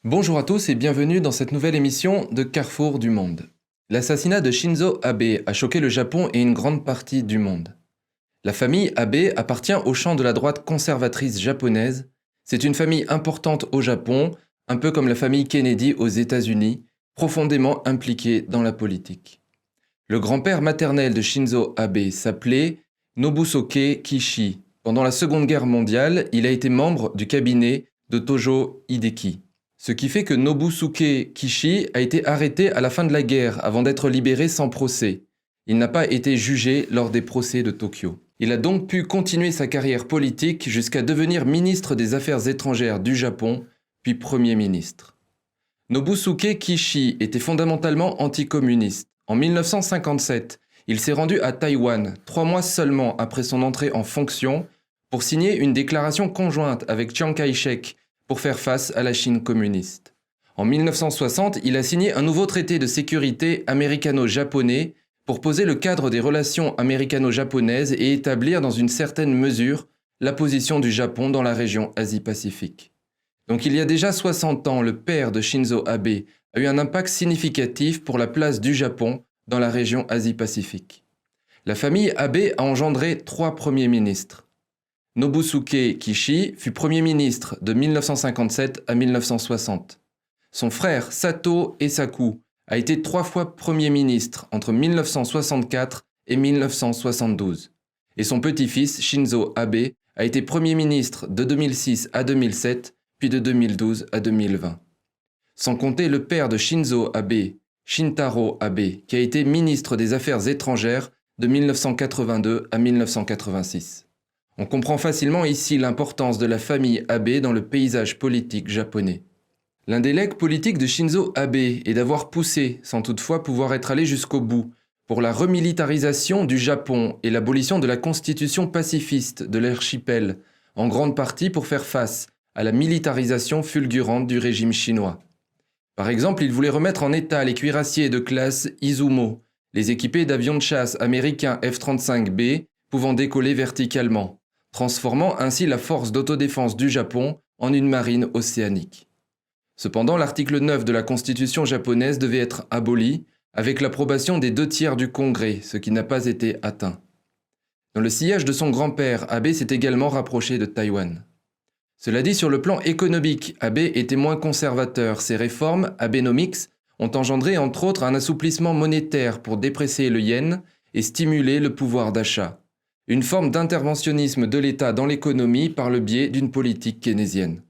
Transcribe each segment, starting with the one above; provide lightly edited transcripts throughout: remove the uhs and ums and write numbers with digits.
Bonjour à tous et bienvenue dans cette nouvelle émission de Carrefour du Monde. L'assassinat de Shinzo Abe a choqué le Japon et une grande partie du monde. La famille Abe appartient au champ de la droite conservatrice japonaise. C'est une famille importante au Japon, un peu comme la famille Kennedy aux États-Unis, profondément impliquée dans la politique. Le grand-père maternel de Shinzo Abe s'appelait Nobusuke Kishi. Pendant la Seconde Guerre mondiale, il a été membre du cabinet de Tojo Hideki. Ce qui fait que Nobusuke Kishi a été arrêté à la fin de la guerre avant d'être libéré sans procès. Il n'a pas été jugé lors des procès de Tokyo. Il a donc pu continuer sa carrière politique jusqu'à devenir ministre des Affaires étrangères du Japon, puis Premier ministre. Nobusuke Kishi était fondamentalement anticommuniste. En 1957, il s'est rendu à Taïwan, 3 mois seulement après son entrée en fonction, pour signer une déclaration conjointe avec Chiang Kai-shek pour faire face à la Chine communiste. En 1960, il a signé un nouveau traité de sécurité américano-japonais pour poser le cadre des relations américano-japonaises et établir dans une certaine mesure la position du Japon dans la région Asie-Pacifique. Donc il y a déjà 60 ans, le père de Shinzo Abe a eu un impact significatif pour la place du Japon dans la région Asie-Pacifique. La famille Abe a engendré 3 premiers ministres. Nobusuke Kishi fut Premier ministre de 1957 à 1960. Son frère Sato Eisaku a été 3 fois Premier ministre entre 1964 et 1972. Et son petit-fils Shinzo Abe a été Premier ministre de 2006 à 2007, puis de 2012 à 2020. Sans compter le père de Shinzo Abe, Shintaro Abe, qui a été ministre des Affaires étrangères de 1982 à 1986. On comprend facilement ici l'importance de la famille Abe dans le paysage politique japonais. L'un des legs politiques de Shinzo Abe est d'avoir poussé, sans toutefois pouvoir être allé jusqu'au bout, pour la remilitarisation du Japon et l'abolition de la constitution pacifiste de l'archipel, en grande partie pour faire face à la militarisation fulgurante du régime chinois. Par exemple, il voulait remettre en état les cuirassiers de classe Izumo, les équipés d'avions de chasse américains F-35B pouvant décoller verticalement, transformant ainsi la force d'autodéfense du Japon en une marine océanique. Cependant, l'article 9 de la Constitution japonaise devait être aboli, avec l'approbation des 2/3 du Congrès, ce qui n'a pas été atteint. Dans le sillage de son grand-père, Abe s'est également rapproché de Taïwan. Cela dit, sur le plan économique, Abe était moins conservateur. Ses réformes, Abenomics, ont engendré entre autres un assouplissement monétaire pour déprécier le yen et stimuler le pouvoir d'achat. Une forme d'interventionnisme de l'État dans l'économie par le biais d'une politique keynésienne.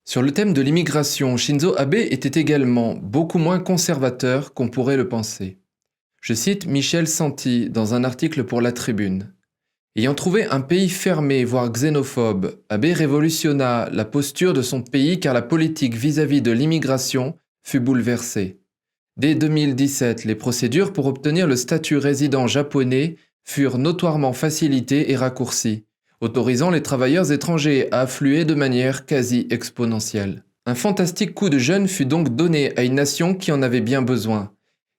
Sur le thème de l'immigration, Shinzo Abe était également beaucoup moins conservateur qu'on pourrait le penser. Je cite Michel Santi dans un article pour La Tribune. Ayant trouvé un pays fermé, voire xénophobe, Abe révolutionna la posture de son pays car la politique vis-à-vis de l'immigration fut bouleversée. Dès 2017, les procédures pour obtenir le statut résident japonais furent notoirement facilitées et raccourcies, autorisant les travailleurs étrangers à affluer de manière quasi exponentielle. Un fantastique coup de jeune fut donc donné à une nation qui en avait bien besoin,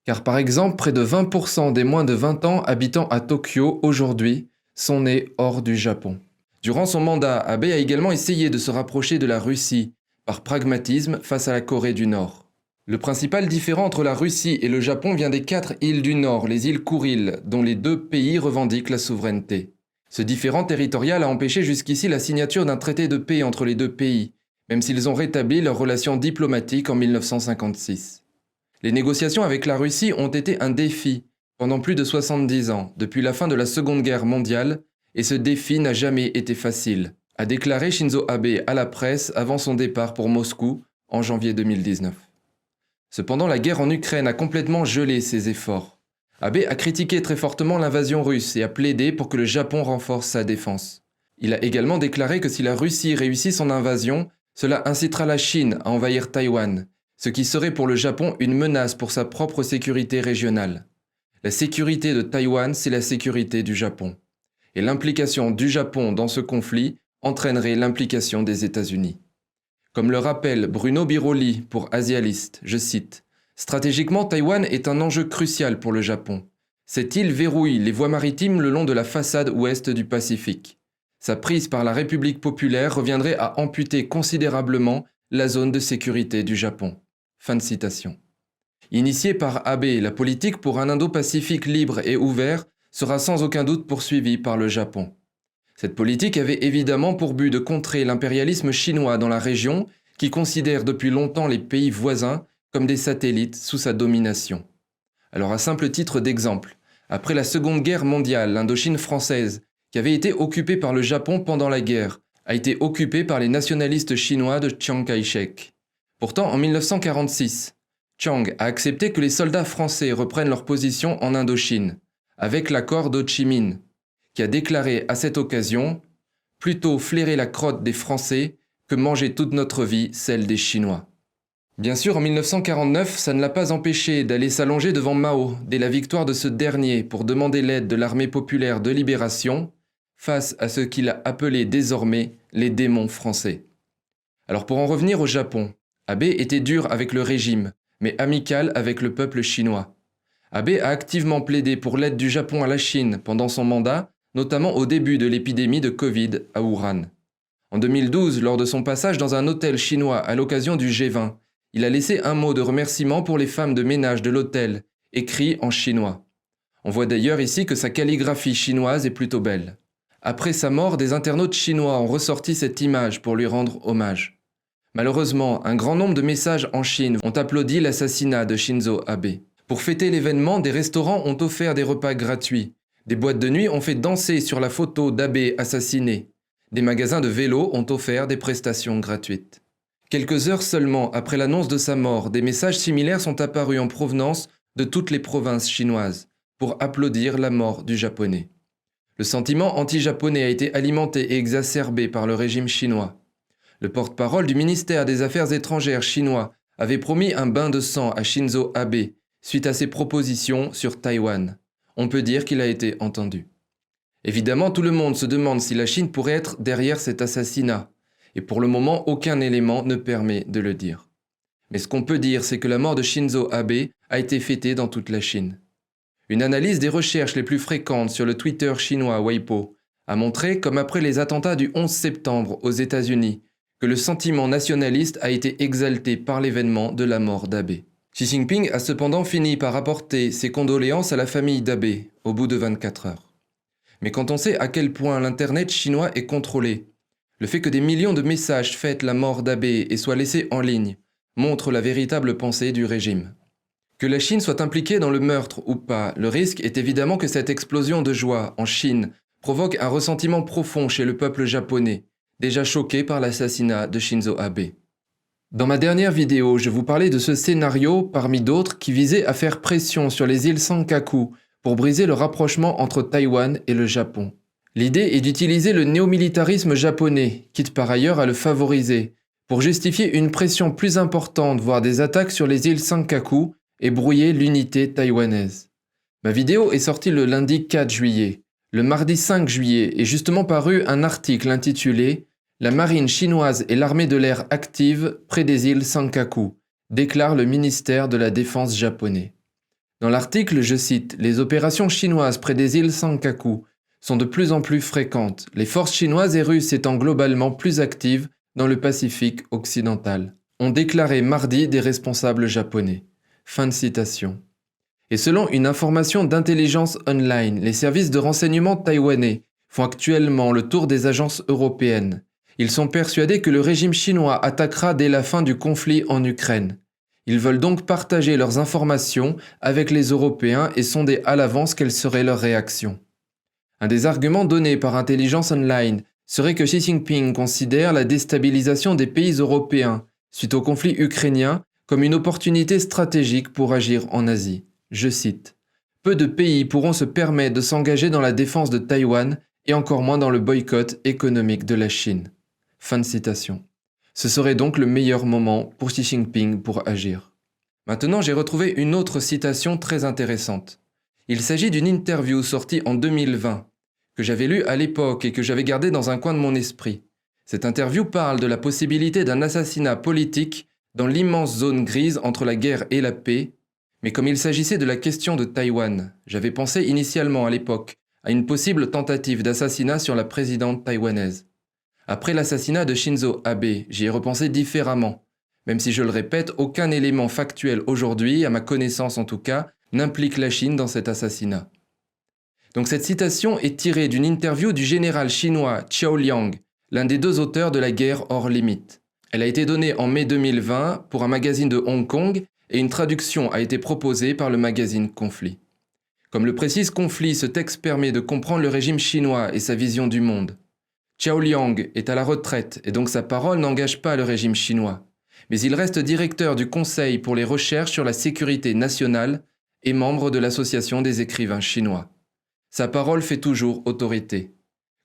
car par exemple près de 20% des moins de 20 ans habitant à Tokyo aujourd'hui sont nés hors du Japon. Durant son mandat, Abe a également essayé de se rapprocher de la Russie, par pragmatisme face à la Corée du Nord. Le principal différend entre la Russie et le Japon vient des 4 îles du Nord, les îles Kouriles, dont les 2 pays revendiquent la souveraineté. Ce différend territorial a empêché jusqu'ici la signature d'un traité de paix entre les 2 pays, même s'ils ont rétabli leurs relations diplomatiques en 1956. Les négociations avec la Russie ont été un défi pendant plus de 70 ans, depuis la fin de la Seconde Guerre mondiale, et ce défi n'a jamais été facile, a déclaré Shinzo Abe à la presse avant son départ pour Moscou en janvier 2019. Cependant, la guerre en Ukraine a complètement gelé ses efforts. Abe a critiqué très fortement l'invasion russe et a plaidé pour que le Japon renforce sa défense. Il a également déclaré que si la Russie réussit son invasion, cela incitera la Chine à envahir Taïwan, ce qui serait pour le Japon une menace pour sa propre sécurité régionale. La sécurité de Taïwan, c'est la sécurité du Japon. Et l'implication du Japon dans ce conflit entraînerait l'implication des États-Unis. Comme le rappelle Bruno Biroli pour Asialist, je cite, « Stratégiquement, Taïwan est un enjeu crucial pour le Japon. Cette île verrouille les voies maritimes le long de la façade ouest du Pacifique. Sa prise par la République populaire reviendrait à amputer considérablement la zone de sécurité du Japon. Fin de citation. Initiée par Abe, la politique pour un Indo-Pacifique libre et ouvert sera sans aucun doute poursuivie par le Japon. Cette politique avait évidemment pour but de contrer l'impérialisme chinois dans la région qui considère depuis longtemps les pays voisins comme des satellites sous sa domination. Alors à simple titre d'exemple, après la Seconde Guerre mondiale, l'Indochine française, qui avait été occupée par le Japon pendant la guerre, a été occupée par les nationalistes chinois de Chiang Kai-shek. Pourtant, en 1946, Chiang a accepté que les soldats français reprennent leur position en Indochine, avec l'accord d'Ho Chi Minh, qui a déclaré à cette occasion « Plutôt flairer la crotte des Français que manger toute notre vie celle des Chinois ». Bien sûr, en 1949, ça ne l'a pas empêché d'aller s'allonger devant Mao dès la victoire de ce dernier pour demander l'aide de l'armée populaire de libération face à ce qu'il a appelé désormais les démons français. Alors pour en revenir au Japon, Abe était dur avec le régime, mais amical avec le peuple chinois. Abe a activement plaidé pour l'aide du Japon à la Chine pendant son mandat, notamment au début de l'épidémie de Covid à Wuhan. En 2012, lors de son passage dans un hôtel chinois à l'occasion du G20, il a laissé un mot de remerciement pour les femmes de ménage de l'hôtel, écrit en chinois. On voit d'ailleurs ici que sa calligraphie chinoise est plutôt belle. Après sa mort, des internautes chinois ont ressorti cette image pour lui rendre hommage. Malheureusement, un grand nombre de messages en Chine ont applaudi l'assassinat de Shinzo Abe. Pour fêter l'événement, des restaurants ont offert des repas gratuits. Des boîtes de nuit ont fait danser sur la photo d'Abe assassiné. Des magasins de vélos ont offert des prestations gratuites. Quelques heures seulement après l'annonce de sa mort, des messages similaires sont apparus en provenance de toutes les provinces chinoises pour applaudir la mort du Japonais. Le sentiment anti-japonais a été alimenté et exacerbé par le régime chinois. Le porte-parole du ministère des Affaires étrangères chinois avait promis un bain de sang à Shinzo Abe suite à ses propositions sur Taïwan. On peut dire qu'il a été entendu. Évidemment, tout le monde se demande si la Chine pourrait être derrière cet assassinat, et pour le moment, aucun élément ne permet de le dire. Mais ce qu'on peut dire, c'est que la mort de Shinzo Abe a été fêtée dans toute la Chine. Une analyse des recherches les plus fréquentes sur le Twitter chinois Weibo a montré, comme après les attentats du 11 septembre aux États-Unis, que le sentiment nationaliste a été exalté par l'événement de la mort d'Abe. Xi Jinping a cependant fini par apporter ses condoléances à la famille d'Abe au bout de 24 heures. Mais quand on sait à quel point l'Internet chinois est contrôlé, le fait que des millions de messages fêtent la mort d'Abe et soient laissés en ligne montre la véritable pensée du régime. Que la Chine soit impliquée dans le meurtre ou pas, le risque est évidemment que cette explosion de joie en Chine provoque un ressentiment profond chez le peuple japonais, déjà choqué par l'assassinat de Shinzo Abe. Dans ma dernière vidéo, je vous parlais de ce scénario, parmi d'autres, qui visait à faire pression sur les îles Senkaku pour briser le rapprochement entre Taïwan et le Japon. L'idée est d'utiliser le néomilitarisme japonais, quitte par ailleurs à le favoriser, pour justifier une pression plus importante, voire des attaques sur les îles Senkaku et brouiller l'unité taïwanaise. Ma vidéo est sortie le lundi 4 juillet. Le mardi 5 juillet est justement paru un article intitulé « La marine chinoise et l'armée de l'air active près des îles Senkaku », déclare le ministère de la Défense japonais. Dans l'article, je cite « Les opérations chinoises près des îles Senkaku sont de plus en plus fréquentes, les forces chinoises et russes étant globalement plus actives dans le Pacifique occidental », ont déclaré mardi des responsables japonais. Fin de citation. Et selon une information d'intelligence online, les services de renseignement taïwanais font actuellement le tour des agences européennes. Ils sont persuadés que le régime chinois attaquera dès la fin du conflit en Ukraine. Ils veulent donc partager leurs informations avec les Européens et sonder à l'avance quelle serait leur réaction. Un des arguments donnés par Intelligence Online serait que Xi Jinping considère la déstabilisation des pays européens suite au conflit ukrainien comme une opportunité stratégique pour agir en Asie. Je cite « Peu de pays pourront se permettre de s'engager dans la défense de Taïwan et encore moins dans le boycott économique de la Chine. » Fin de citation. Ce serait donc le meilleur moment pour Xi Jinping pour agir. Maintenant, j'ai retrouvé une autre citation très intéressante. Il s'agit d'une interview sortie en 2020, que j'avais lue à l'époque et que j'avais gardée dans un coin de mon esprit. Cette interview parle de la possibilité d'un assassinat politique dans l'immense zone grise entre la guerre et la paix, mais comme il s'agissait de la question de Taïwan, j'avais pensé initialement à l'époque à une possible tentative d'assassinat sur la présidente taïwanaise. Après l'assassinat de Shinzo Abe, j'y ai repensé différemment. Même si je le répète, aucun élément factuel aujourd'hui, à ma connaissance en tout cas, n'implique la Chine dans cet assassinat. Donc cette citation est tirée d'une interview du général chinois Qiao Liang, l'un des deux auteurs de la guerre hors limite. Elle a été donnée en mai 2020 pour un magazine de Hong Kong et une traduction a été proposée par le magazine Conflit. Comme le précise Conflit, ce texte permet de comprendre le régime chinois et sa vision du monde. Qiao Liang est à la retraite et donc sa parole n'engage pas le régime chinois. Mais il reste directeur du Conseil pour les recherches sur la sécurité nationale et membre de l'Association des écrivains chinois. Sa parole fait toujours autorité.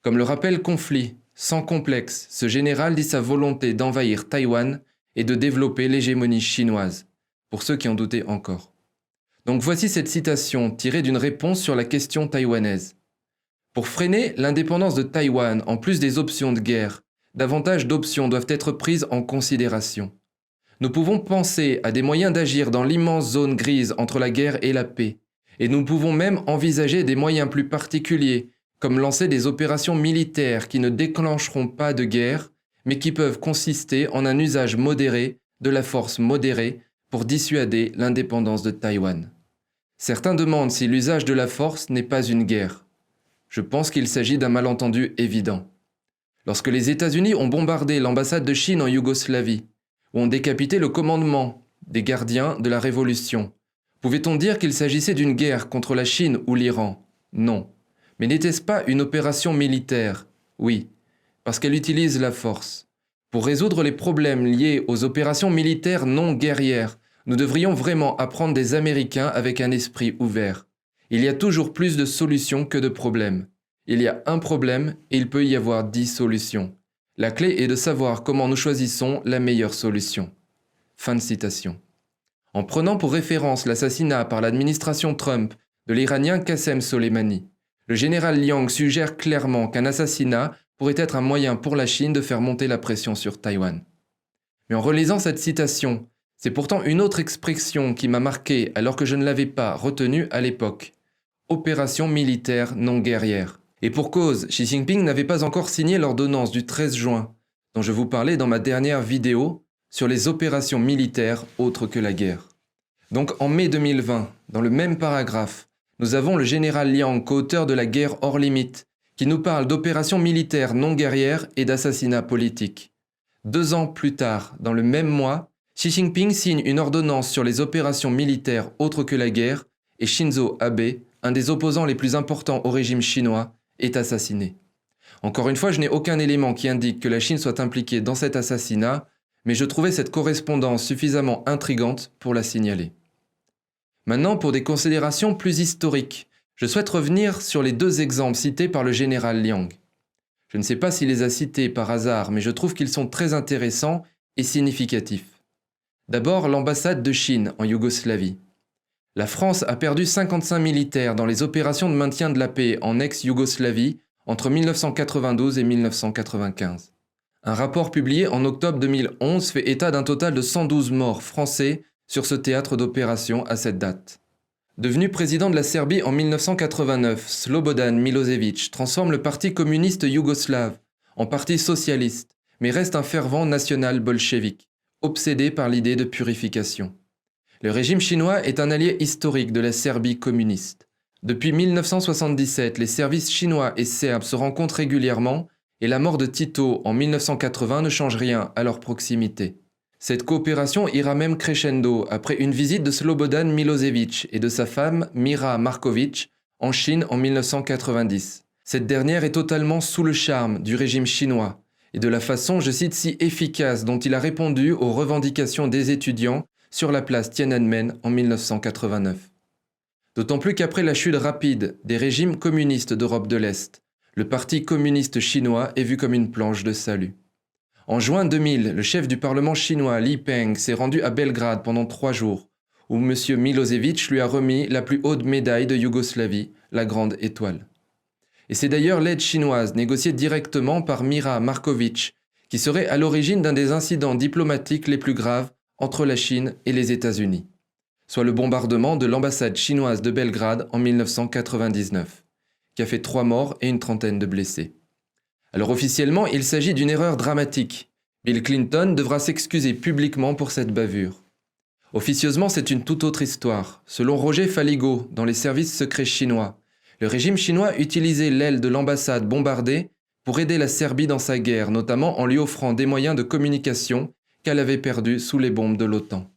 Comme le rappelle Conflit, sans complexe, ce général dit sa volonté d'envahir Taïwan et de développer l'hégémonie chinoise, pour ceux qui en doutaient encore. Donc voici cette citation tirée d'une réponse sur la question taïwanaise. Pour freiner l'indépendance de Taïwan, en plus des options de guerre, davantage d'options doivent être prises en considération. Nous pouvons penser à des moyens d'agir dans l'immense zone grise entre la guerre et la paix, et nous pouvons même envisager des moyens plus particuliers, comme lancer des opérations militaires qui ne déclencheront pas de guerre, mais qui peuvent consister en un usage modéré de la force modérée pour dissuader l'indépendance de Taïwan. Certains demandent si l'usage de la force n'est pas une guerre. Je pense qu'il s'agit d'un malentendu évident. Lorsque les États-Unis ont bombardé l'ambassade de Chine en Yougoslavie, ou ont décapité le commandement des gardiens de la Révolution, pouvait-on dire qu'il s'agissait d'une guerre contre la Chine ou l'Iran? Non. Mais n'était-ce pas une opération militaire? Oui, parce qu'elle utilise la force. Pour résoudre les problèmes liés aux opérations militaires non guerrières, nous devrions vraiment apprendre des Américains avec un esprit ouvert. Il y a toujours plus de solutions que de problèmes. Il y a un problème et il peut y avoir 10 solutions. La clé est de savoir comment nous choisissons la meilleure solution. Fin de citation. En prenant pour référence l'assassinat par l'administration Trump de l'Iranien Qassem Soleimani, le général Liang suggère clairement qu'un assassinat pourrait être un moyen pour la Chine de faire monter la pression sur Taïwan. Mais en relisant cette citation, c'est pourtant une autre expression qui m'a marqué alors que je ne l'avais pas retenue à l'époque. Opération militaire non guerrière. Et pour cause, Xi Jinping n'avait pas encore signé l'ordonnance du 13 juin, dont je vous parlais dans ma dernière vidéo sur les opérations militaires autres que la guerre. Donc en mai 2020, dans le même paragraphe, nous avons le général Liang, co-auteur de la guerre hors limite, qui nous parle d'opérations militaires non guerrières et d'assassinats politiques. 2 ans plus tard, dans le même mois, Xi Jinping signe une ordonnance sur les opérations militaires autres que la guerre et Shinzo Abe, un des opposants les plus importants au régime chinois, est assassiné. Encore une fois, je n'ai aucun élément qui indique que la Chine soit impliquée dans cet assassinat, mais je trouvais cette correspondance suffisamment intrigante pour la signaler. Maintenant, pour des considérations plus historiques, je souhaite revenir sur les 2 exemples cités par le général Liang. Je ne sais pas s'il les a cités par hasard, mais je trouve qu'ils sont très intéressants et significatifs. D'abord, l'ambassade de Chine en Yougoslavie. La France a perdu 55 militaires dans les opérations de maintien de la paix en ex-Yougoslavie entre 1992 et 1995. Un rapport publié en octobre 2011 fait état d'un total de 112 morts français sur ce théâtre d'opération à cette date. Devenu président de la Serbie en 1989, Slobodan Milosevic transforme le parti communiste yougoslave en parti socialiste, mais reste un fervent national bolchevique, obsédé par l'idée de purification. Le régime chinois est un allié historique de la Serbie communiste. Depuis 1977, les services chinois et serbes se rencontrent régulièrement et la mort de Tito en 1980 ne change rien à leur proximité. Cette coopération ira même crescendo après une visite de Slobodan Milosevic et de sa femme Mira Markovic en Chine en 1990. Cette dernière est totalement sous le charme du régime chinois et de la façon, je cite, si efficace dont il a répondu aux revendications des étudiants sur la place Tiananmen en 1989. D'autant plus qu'après la chute rapide des régimes communistes d'Europe de l'Est, le Parti communiste chinois est vu comme une planche de salut. En juin 2000, le chef du parlement chinois Li Peng s'est rendu à Belgrade pendant 3 jours, où M. Milosevic lui a remis la plus haute médaille de Yougoslavie, la Grande Étoile. Et c'est d'ailleurs l'aide chinoise négociée directement par Mira Markovic qui serait à l'origine d'un des incidents diplomatiques les plus graves entre la Chine et les États-Unis, soit le bombardement de l'ambassade chinoise de Belgrade en 1999, qui a fait 3 morts et une trentaine de blessés. Alors officiellement, il s'agit d'une erreur dramatique. Bill Clinton devra s'excuser publiquement pour cette bavure. Officieusement, c'est une toute autre histoire. Selon Roger Faligo, dans les services secrets chinois, le régime chinois utilisait l'aile de l'ambassade bombardée pour aider la Serbie dans sa guerre, notamment en lui offrant des moyens de communication qu'elle avait perdus sous les bombes de l'OTAN.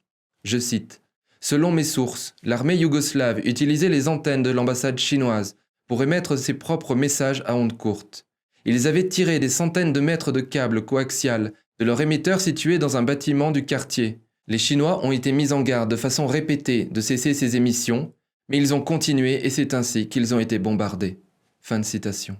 Je cite : « Selon mes sources, l'armée yougoslave utilisait les antennes de l'ambassade chinoise pour émettre ses propres messages à ondes courtes. Ils avaient tiré des centaines de mètres de câbles coaxial de leur émetteur situé dans un bâtiment du quartier. Les Chinois ont été mis en garde de façon répétée de cesser ces émissions, mais ils ont continué et c'est ainsi qu'ils ont été bombardés. » Fin de citation.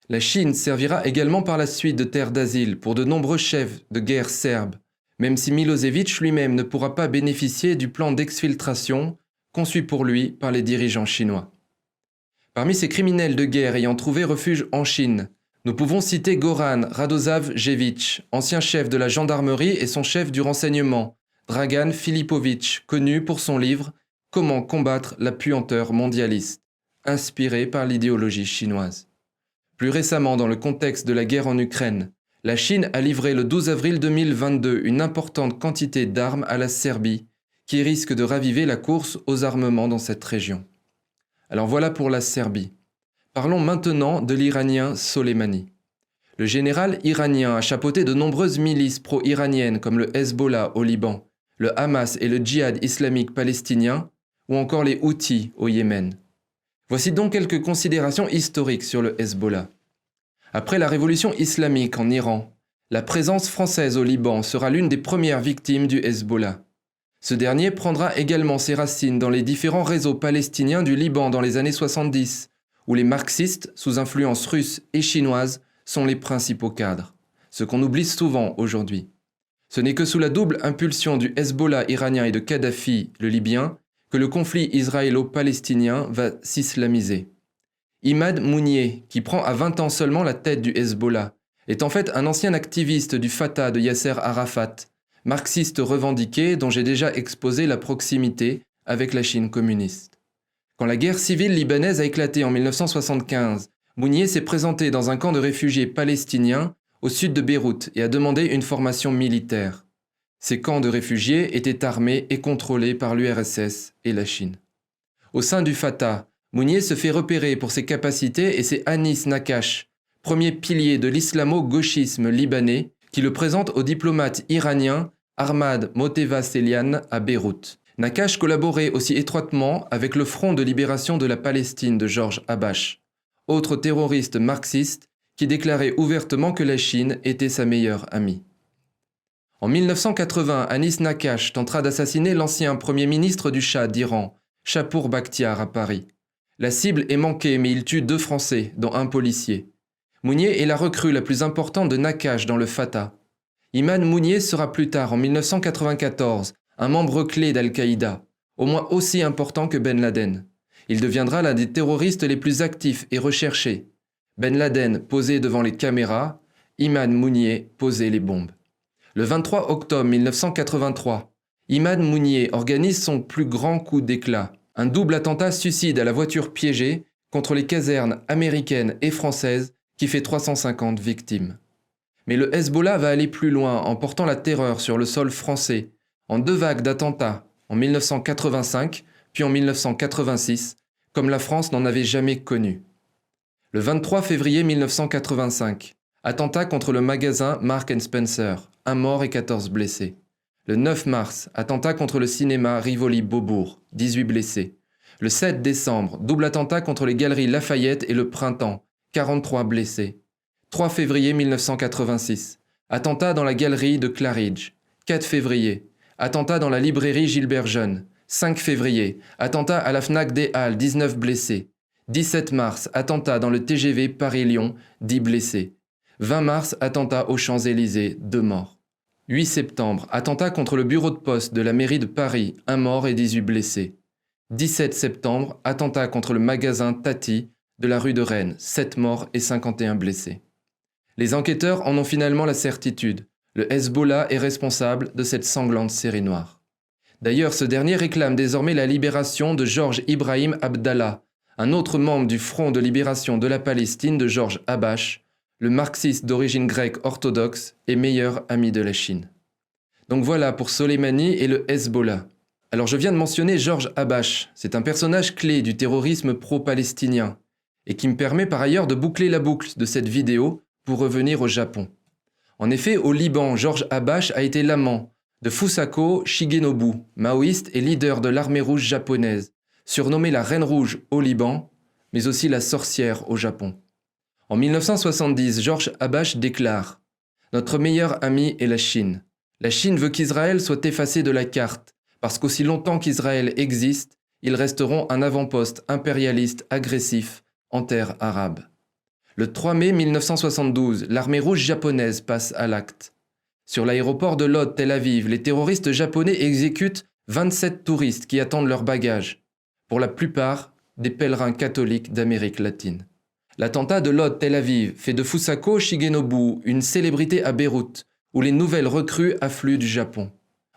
La Chine servira également par la suite de terre d'asile pour de nombreux chefs de guerre serbes, même si Milosevic lui-même ne pourra pas bénéficier du plan d'exfiltration conçu pour lui par les dirigeants chinois. Parmi ces criminels de guerre ayant trouvé refuge en Chine, nous pouvons citer Goran Radosavljević, ancien chef de la gendarmerie et son chef du renseignement, Dragan Filipović, connu pour son livre « Comment combattre la puanteur mondialiste », inspiré par l'idéologie chinoise. Plus récemment, dans le contexte de la guerre en Ukraine, la Chine a livré le 12 avril 2022 une importante quantité d'armes à la Serbie, qui risque de raviver la course aux armements dans cette région. Alors voilà pour la Serbie. Parlons maintenant de l'Iranien Soleimani. Le général iranien a chapeauté de nombreuses milices pro-iraniennes comme le Hezbollah au Liban, le Hamas et le djihad islamique palestinien, ou encore les Houthis au Yémen. Voici donc quelques considérations historiques sur le Hezbollah. Après la révolution islamique en Iran, la présence française au Liban sera l'une des premières victimes du Hezbollah. Ce dernier prendra également ses racines dans les différents réseaux palestiniens du Liban dans les années 70, où les marxistes, sous influence russe et chinoise, sont les principaux cadres, ce qu'on oublie souvent aujourd'hui. Ce n'est que sous la double impulsion du Hezbollah iranien et de Kadhafi, le Libyen, que le conflit israélo-palestinien va s'islamiser. Imad Mounier, qui prend à 20 ans seulement la tête du Hezbollah, est en fait un ancien activiste du Fatah de Yasser Arafat, marxiste revendiqué dont j'ai déjà exposé la proximité avec la Chine communiste. Quand la guerre civile libanaise a éclaté en 1975, Mounier s'est présenté dans un camp de réfugiés palestiniens au sud de Beyrouth et a demandé une formation militaire. Ces camps de réfugiés étaient armés et contrôlés par l'URSS et la Chine. Au sein du Fatah, Mounier se fait repérer pour ses capacités et c'est Anis Nakash, premier pilier de l'islamo-gauchisme libanais, qui le présente au diplomate iranien Ahmad Motevaselian à Beyrouth. Nakash collaborait aussi étroitement avec le Front de libération de la Palestine de Georges Habash, autre terroriste marxiste qui déclarait ouvertement que la Chine était sa meilleure amie. En 1980, Anis Nakash tentera d'assassiner l'ancien premier ministre du Shah d'Iran, Shapour Bakhtiar, à Paris. La cible est manquée, mais il tue 2 Français, dont un policier. Mounier est la recrue la plus importante de Nakash dans le Fatah. Imad Mounier sera plus tard, en 1994, un membre clé d'Al-Qaïda, au moins aussi important que Ben Laden. Il deviendra l'un des terroristes les plus actifs et recherchés. Ben Laden posait devant les caméras, Imad Mounier posait les bombes. Le 23 octobre 1983, Imad Mounier organise son plus grand coup d'éclat, un double attentat suicide à la voiture piégée contre les casernes américaines et françaises qui fait 350 victimes. Mais le Hezbollah va aller plus loin en portant la terreur sur le sol français, en 2 vagues d'attentats, en 1985 puis en 1986, comme la France n'en avait jamais connu. Le 23 février 1985, attentat contre le magasin Marks & Spencer, 1 mort et 14 blessés. Le 9 mars, attentat contre le cinéma Rivoli-Beaubourg, 18 blessés. Le 7 décembre, double attentat contre les galeries Lafayette et Le Printemps, 43 blessés. 3 février 1986, attentat dans la galerie de Claridge. 4 février, attentat dans la librairie Gilbert Jeune. 5 février, attentat à la Fnac des Halles, 19 blessés. 17 mars, attentat dans le TGV Paris-Lyon, 10 blessés. 20 mars, attentat aux Champs-Élysées, 2 morts. 8 septembre, attentat contre le bureau de poste de la mairie de Paris, 1 mort et 18 blessés. 17 septembre, attentat contre le magasin Tati de la rue de Rennes, 7 morts et 51 blessés. Les enquêteurs en ont finalement la certitude. Le Hezbollah est responsable de cette sanglante série noire. D'ailleurs, ce dernier réclame désormais la libération de Georges Ibrahim Abdallah, un autre membre du Front de libération de la Palestine de Georges Habash, le marxiste d'origine grecque orthodoxe et meilleur ami de la Chine. Donc voilà pour Soleimani et le Hezbollah. Alors je viens de mentionner Georges Habash, c'est un personnage clé du terrorisme pro-palestinien et qui me permet par ailleurs de boucler la boucle de cette vidéo pour revenir au Japon. En effet, au Liban, Georges Habash a été l'amant de Fusako Shigenobu, maoïste et leader de l'armée rouge japonaise, surnommée la Reine Rouge au Liban, mais aussi la sorcière au Japon. En 1970, Georges Habash déclare « Notre meilleur ami est la Chine. La Chine veut qu'Israël soit effacé de la carte, parce qu'aussi longtemps qu'Israël existe, ils resteront un avant-poste impérialiste agressif en terre arabe. » Le 3 mai 1972, l'armée rouge japonaise passe à l'acte. Sur l'aéroport de Lod, Tel Aviv, les terroristes japonais exécutent 27 touristes qui attendent leurs bagages, pour la plupart des pèlerins catholiques d'Amérique latine. L'attentat de Lod, Tel Aviv fait de Fusako Shigenobu une célébrité à Beyrouth, où les nouvelles recrues affluent du Japon.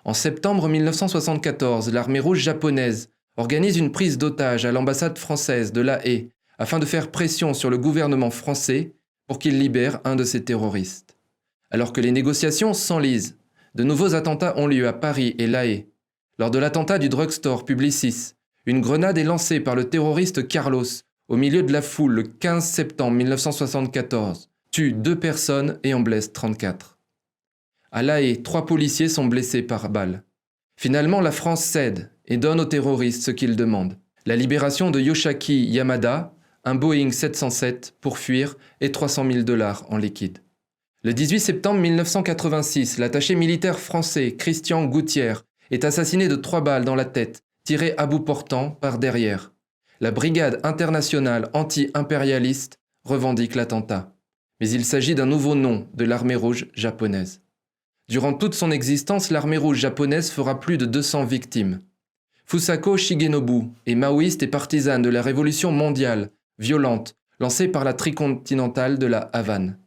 En septembre 1974, l'armée rouge japonaise organise une prise d'otage à l'ambassade française de La Haye afin de faire pression sur le gouvernement français pour qu'il libère un de ses terroristes. Alors que les négociations s'enlisent, de nouveaux attentats ont lieu à Paris et La Haye. Lors de l'attentat du drugstore Publicis, une grenade est lancée par le terroriste Carlos au milieu de la foule le 15 septembre 1974, tue 2 personnes et en blesse 34. À La Haye, 3 policiers sont blessés par balle. Finalement, la France cède et donne aux terroristes ce qu'ils demandent. La libération de Yoshiaki Yamada, un Boeing 707 pour fuir et $300 000 en liquide. Le 18 septembre 1986, l'attaché militaire français Christian Gouttière est assassiné de 3 balles dans la tête, tiré à bout portant par derrière. La brigade internationale anti-impérialiste revendique l'attentat. Mais il s'agit d'un nouveau nom de l'armée rouge japonaise. Durant toute son existence, l'armée rouge japonaise fera plus de 200 victimes. Fusako Shigenobu est maoïste et partisane de la révolution mondiale, violente, lancée par la tricontinentale de la Havane.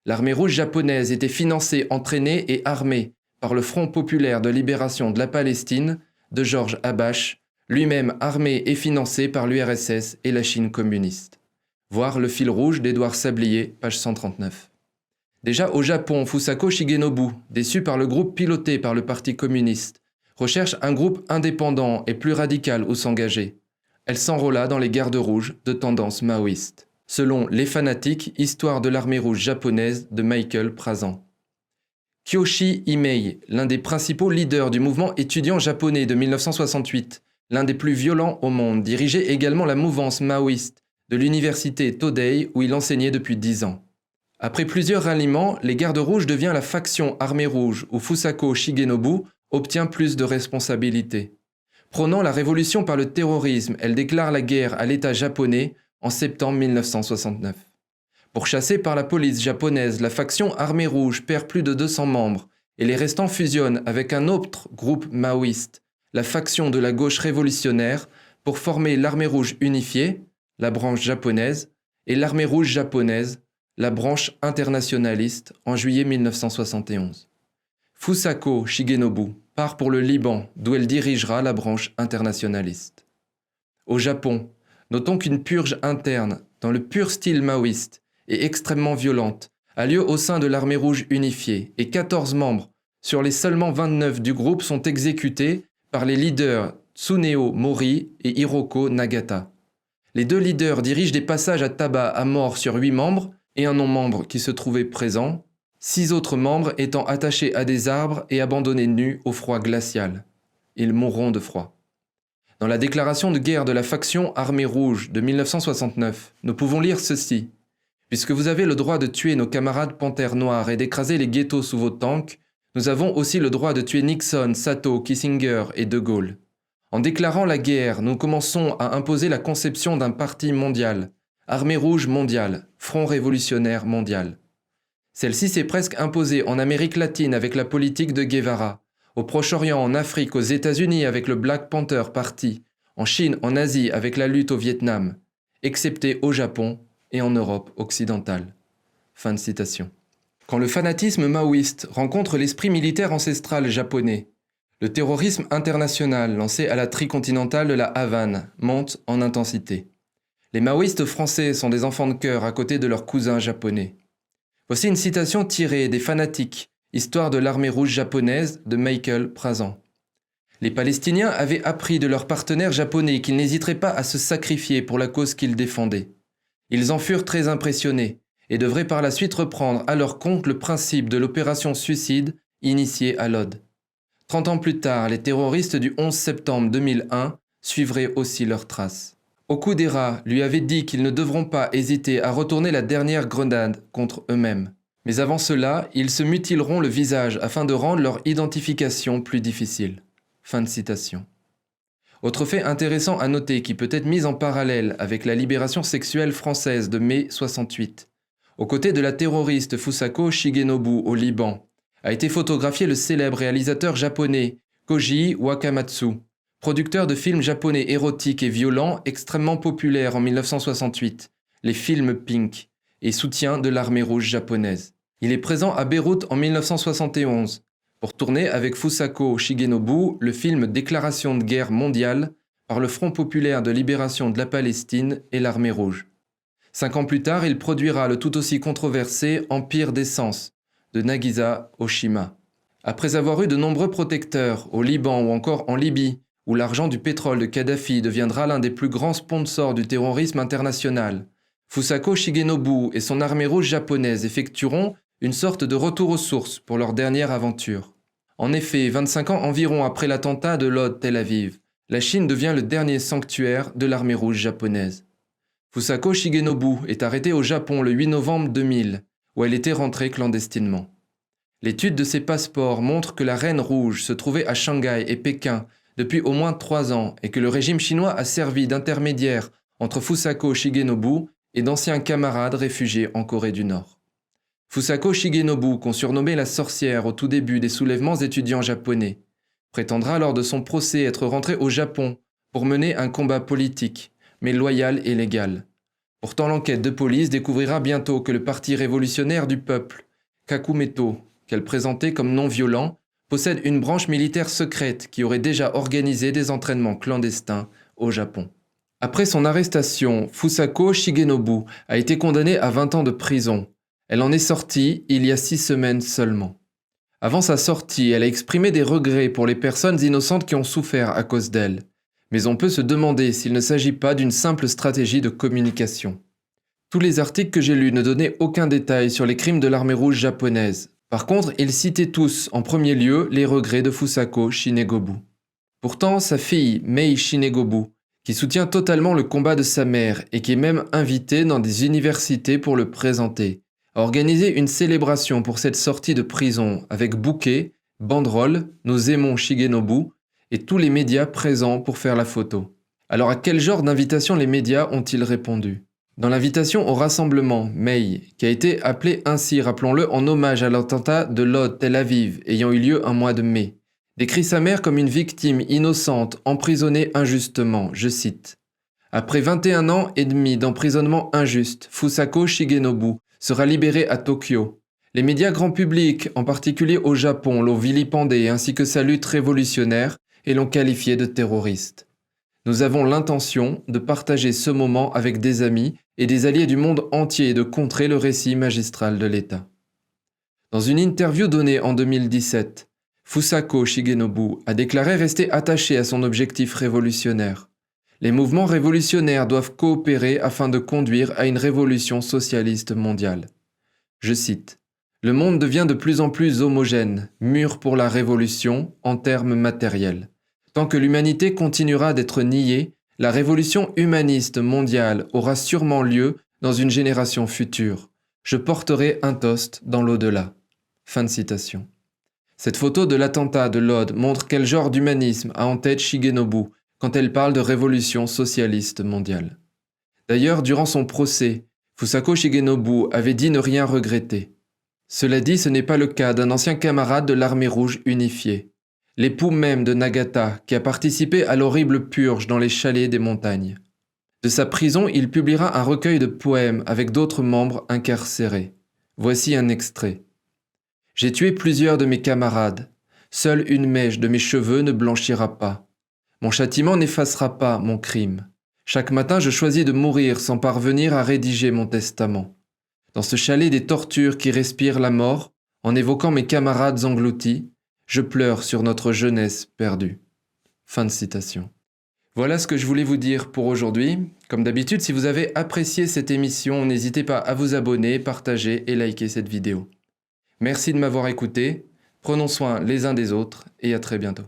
L'armée rouge japonaise était financée, entraînée et armée par le Front populaire de libération de la Palestine de Georges Habash, lui-même armé et financé par l'URSS et la Chine communiste. Voir Le fil rouge d'Édouard Sablier, page 139. Déjà au Japon, Fusako Shigenobu, déçue par le groupe piloté par le Parti communiste, recherche un groupe indépendant et plus radical où s'engager. Elle s'enrôla dans les gardes rouges de tendance maoïste, selon Les Fanatiques, histoire de l'armée rouge japonaise de Michael Prazan. Kyoshi Imei, l'un des principaux leaders du mouvement étudiant japonais de 1968, l'un des plus violents au monde, dirigeait également la mouvance maoïste de l'université Todai où il enseignait depuis 10 ans. Après plusieurs ralliements, les Gardes Rouges devient la faction Armée Rouge où Fusako Shigenobu obtient plus de responsabilités. Prônant la révolution par le terrorisme, elle déclare la guerre à l'État japonais en septembre 1969. Pourchassée par la police japonaise, la faction Armée Rouge perd plus de 200 membres et les restants fusionnent avec un autre groupe maoïste, la faction de la gauche révolutionnaire, pour former l'Armée Rouge unifiée, la branche japonaise, et l'Armée Rouge japonaise, la branche internationaliste, en juillet 1971. Fusako Shigenobu part pour le Liban, d'où elle dirigera la branche internationaliste. Au Japon, notons qu'une purge interne, dans le pur style maoïste, et extrêmement violente, a lieu au sein de l'Armée Rouge unifiée, et 14 membres, sur les seulement 29 du groupe, sont exécutés par les leaders Tsuneo Mori et Hiroko Nagata. Les 2 leaders dirigent des passages à tabac à mort sur 8 membres, et un non-membre qui se trouvait présent, 6 autres membres étant attachés à des arbres et abandonnés nus au froid glacial. Ils mourront de froid. Dans la déclaration de guerre de la faction Armée Rouge de 1969, nous pouvons lire ceci. « Puisque vous avez le droit de tuer nos camarades panthères noires et d'écraser les ghettos sous vos tanks, nous avons aussi le droit de tuer Nixon, Sato, Kissinger et De Gaulle. En déclarant la guerre, nous commençons à imposer la conception d'un parti mondial, Armée Rouge mondiale, Front révolutionnaire mondial. Celle-ci s'est presque imposée en Amérique latine avec la politique de Guevara, au Proche-Orient, en Afrique, aux États-Unis avec le Black Panther Party, en Chine, en Asie avec la lutte au Vietnam, excepté au Japon et en Europe occidentale. » Fin de citation. Quand le fanatisme maoïste rencontre l'esprit militaire ancestral japonais, le terrorisme international lancé à la tricontinentale de la Havane monte en intensité. Les maoïstes français sont des enfants de cœur à côté de leurs cousins japonais. Voici une citation tirée des Fanatiques, Histoire de l'armée rouge japonaise de Michael Prazan. Les Palestiniens avaient appris de leurs partenaires japonais qu'ils n'hésiteraient pas à se sacrifier pour la cause qu'ils défendaient. Ils en furent très impressionnés et devraient par la suite reprendre à leur compte le principe de l'opération suicide initiée à Lod. 30 ans plus tard, les terroristes du 11 septembre 2001 suivraient aussi leurs traces. Okudera lui avait dit qu'ils ne devront pas hésiter à retourner la dernière grenade contre eux-mêmes. Mais avant cela, ils se mutileront le visage afin de rendre leur identification plus difficile. Fin de citation. Autre fait intéressant à noter qui peut être mis en parallèle avec la libération sexuelle française de mai 68. Aux côtés de la terroriste Fusako Shigenobu au Liban, a été photographié le célèbre réalisateur japonais Koji Wakamatsu, producteur de films japonais érotiques et violents extrêmement populaires en 1968, les films Pink, et soutien de l'armée rouge japonaise. Il est présent à Beyrouth en 1971 pour tourner avec Fusako Shigenobu le film Déclaration de guerre mondiale par le Front populaire de libération de la Palestine et l'armée rouge. 5 ans plus tard, il produira le tout aussi controversé Empire d'essence de Nagisa Oshima. Après avoir eu de nombreux protecteurs au Liban ou encore en Libye, où l'argent du pétrole de Kadhafi deviendra l'un des plus grands sponsors du terrorisme international, Fusako Shigenobu et son armée rouge japonaise effectueront une sorte de retour aux sources pour leur dernière aventure. En effet, 25 ans environ après l'attentat de Lod Tel Aviv, la Chine devient le dernier sanctuaire de l'armée rouge japonaise. Fusako Shigenobu est arrêtée au Japon le 8 novembre 2000, où elle était rentrée clandestinement. L'étude de ses passeports montre que la Reine Rouge se trouvait à Shanghai et Pékin depuis au moins 3 ans et que le régime chinois a servi d'intermédiaire entre Fusako Shigenobu et d'anciens camarades réfugiés en Corée du Nord. Fusako Shigenobu, qu'on surnommait la sorcière au tout début des soulèvements étudiants japonais, prétendra lors de son procès être rentrée au Japon pour mener un combat politique, mais loyal et légal. Pourtant, l'enquête de police découvrira bientôt que le Parti révolutionnaire du peuple, Kakumeto, qu'elle présentait comme non violent, possède une branche militaire secrète qui aurait déjà organisé des entraînements clandestins au Japon. Après son arrestation, Fusako Shigenobu a été condamnée à 20 ans de prison. Elle en est sortie il y a 6 semaines seulement. Avant sa sortie, elle a exprimé des regrets pour les personnes innocentes qui ont souffert à cause d'elle. Mais on peut se demander s'il ne s'agit pas d'une simple stratégie de communication. Tous les articles que j'ai lus ne donnaient aucun détail sur les crimes de l'armée rouge japonaise. Par contre, ils citaient tous, en premier lieu, les regrets de Fusako Shinegobu. Pourtant, sa fille, Mei Shinegobu, qui soutient totalement le combat de sa mère et qui est même invitée dans des universités pour le présenter, a organisé une célébration pour cette sortie de prison avec bouquet, banderole, nous aimons Shigenobu et tous les médias présents pour faire la photo. Alors à quel genre d'invitation les médias ont-ils répondu ? Dans l'invitation au rassemblement, Mei, qui a été appelée ainsi, rappelons-le, en hommage à l'attentat de Lod Tel Aviv ayant eu lieu un mois de mai, décrit sa mère comme une victime innocente, emprisonnée injustement, je cite. « Après 21 ans et demi d'emprisonnement injuste, Fusako Shigenobu sera libérée à Tokyo. Les médias grand public, en particulier au Japon, l'ont vilipendée ainsi que sa lutte révolutionnaire et l'ont qualifiée de terroriste. Nous avons l'intention de partager ce moment avec des amis et des alliés du monde entier et de contrer le récit magistral de l'État. » Dans une interview donnée en 2017, Fusako Shigenobu a déclaré rester attaché à son objectif révolutionnaire. Les mouvements révolutionnaires doivent coopérer afin de conduire à une révolution socialiste mondiale. Je cite, « Le monde devient de plus en plus homogène, mûr pour la révolution en termes matériels. Tant que l'humanité continuera d'être niée, la révolution humaniste mondiale aura sûrement lieu dans une génération future. Je porterai un toast dans l'au-delà. » Fin de citation. Cette photo de l'attentat de Lod montre quel genre d'humanisme a en tête Shigenobu quand elle parle de révolution socialiste mondiale. D'ailleurs, durant son procès, Fusako Shigenobu avait dit ne rien regretter. Cela dit, ce n'est pas le cas d'un ancien camarade de l'armée rouge unifiée, l'époux même de Nagata, qui a participé à l'horrible purge dans les chalets des montagnes. De sa prison, il publiera un recueil de poèmes avec d'autres membres incarcérés. Voici un extrait. « J'ai tué plusieurs de mes camarades. Seule une mèche de mes cheveux ne blanchira pas. Mon châtiment n'effacera pas mon crime. Chaque matin, je choisis de mourir sans parvenir à rédiger mon testament. Dans ce chalet des tortures qui respirent la mort, en évoquant mes camarades engloutis, je pleure sur notre jeunesse perdue. » Fin de citation. Voilà ce que je voulais vous dire pour aujourd'hui. Comme d'habitude, si vous avez apprécié cette émission, n'hésitez pas à vous abonner, partager et liker cette vidéo. Merci de m'avoir écouté, prenons soin les uns des autres et à très bientôt.